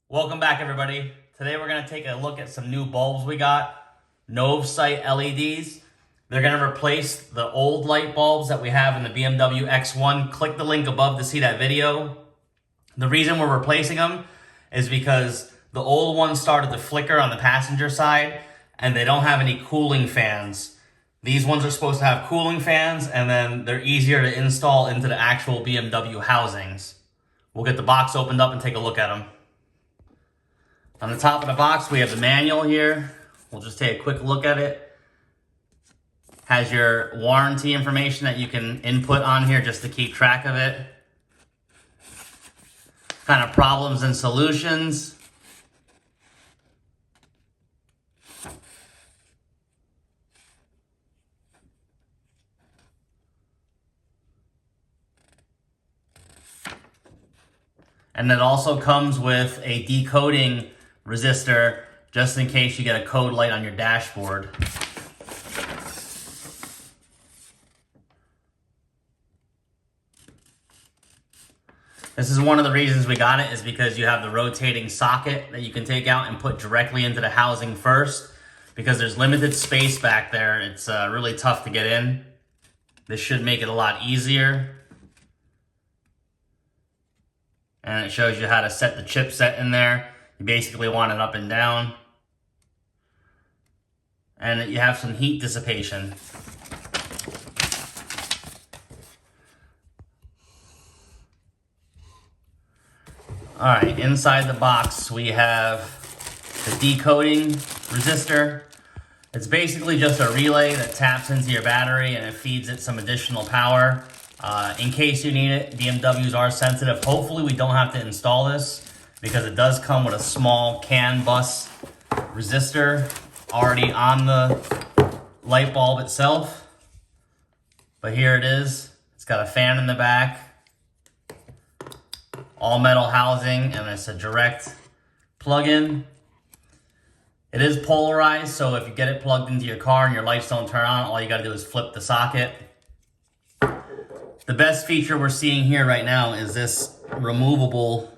Welcome back, everybody. Today we're going to take a look at some new bulbs we got. NOVSIGHT LEDs. They're going to replace the old light bulbs that we have in the BMW X1. Click the link above to see that video. The reason we're replacing them is because the old ones started to flicker on the passenger side and they don't have any cooling fans. These ones are supposed to have cooling fans, and then they're easier to install into the actual BMW housings. We'll get the box opened up and take a look at them. On the top of the box, we have the manual here. We'll just take a quick look at it. Has your warranty information that you can input on here just to keep track of it. Kind of problems and solutions. And it also comes with a decoding resistor just in case you get a code light on your dashboard. This is one of the reasons we got it, is because you have the rotating socket that you can take out and put directly into the housing first. Because there's limited space back there, it's really tough to get in. This should make it a lot easier. And it shows you how to set the chipset in there. You basically want it up and down. And you have some heat dissipation. All right, inside the box we have the decoding resistor. It's basically just a relay that taps into your battery and it feeds it some additional power. In case you need it, BMWs are sensitive. Hopefully we don't have to install this because it does come with a small CAN bus resistor already on the light bulb itself. But here it is. It's got a fan in the back, all metal housing, and it's a direct plug-in. It is polarized, so if you get it plugged into your car and your lights don't turn on, all you gotta do is flip the socket. The best feature we're seeing here right now is this removable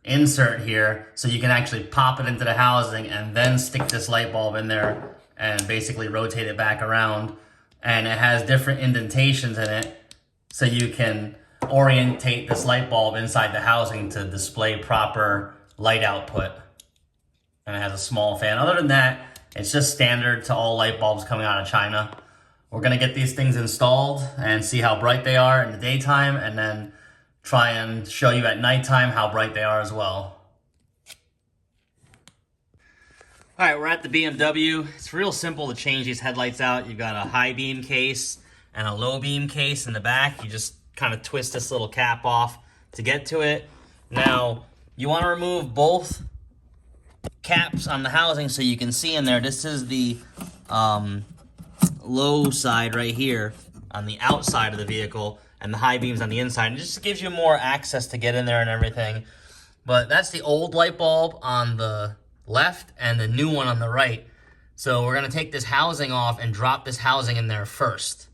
insert here, so you can actually pop it into the housing and then stick this light bulb in there and basically rotate it back around. And it has different indentations in it, so you can orientate this light bulb inside the housing to display proper light output. And it has a small fan. Other than that, it's just standard to all light bulbs coming out of China. We're gonna get these things installed and see how bright they are in the daytime, and then try and show you at nighttime how bright they are as well. All right, we're at the BMW. It's real simple to change these headlights out. You've got a high beam case and a low beam case in the back. You just kind of twist this little cap off to get to it. Now, you wanna remove both caps on the housing so you can see in there. This is the low side right here on the outside of the vehicle, and the high beams on the inside. And it just gives you more access to get in there and everything. But that's the old light bulb on the left and the new one on the right. So we're gonna take this housing off and drop this housing in there first.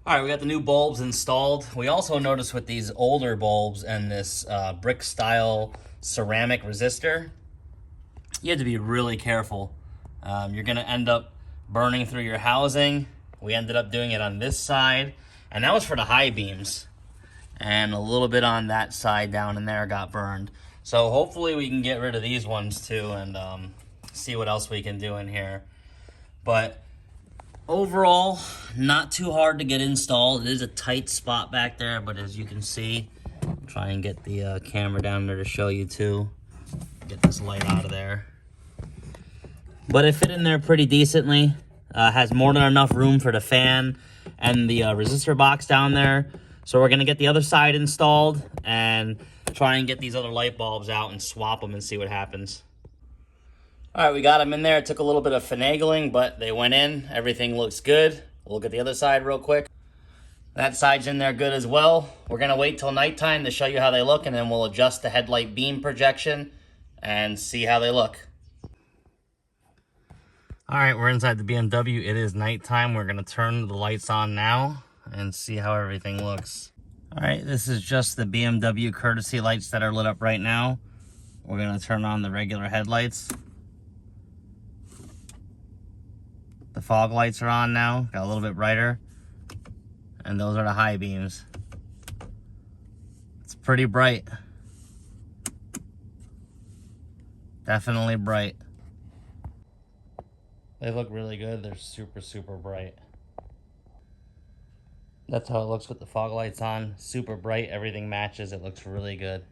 All right, we got the new bulbs installed. We also noticed with these older bulbs and this brick style ceramic resistor, you have to be really careful. You're gonna end up burning through your housing. We ended up doing it on this side, and that was for the high beams. And a little bit on that side down in there got burned. So hopefully we can get rid of these ones too, and see what else we can do in here. But overall, not too hard to get installed. It is a tight spot back there, but as you can see, try and get the camera down there to show you too. Get this light out of there. But it fit in there pretty decently. Has more than enough room for the fan and the resistor box down there. So we're gonna get the other side installed and try and get these other light bulbs out and swap them and see what happens. All right, we got them in there. It took a little bit of finagling, but they went in. Everything looks good. We'll look at the other side real quick. That side's in there good as well. We're gonna wait till nighttime to show you how they look, and then we'll adjust the headlight beam projection and see how they look. All right, we're inside the BMW. It is nighttime. We're gonna turn the lights on now and see how everything looks. All right, this is just the BMW courtesy lights that are lit up right now. We're gonna turn on the regular headlights. The fog lights are on now, got a little bit brighter. And those are the high beams. It's pretty bright. Definitely bright. They look really good. They're super, super bright. That's how it looks with the fog lights on. Super bright, everything matches. It looks really good.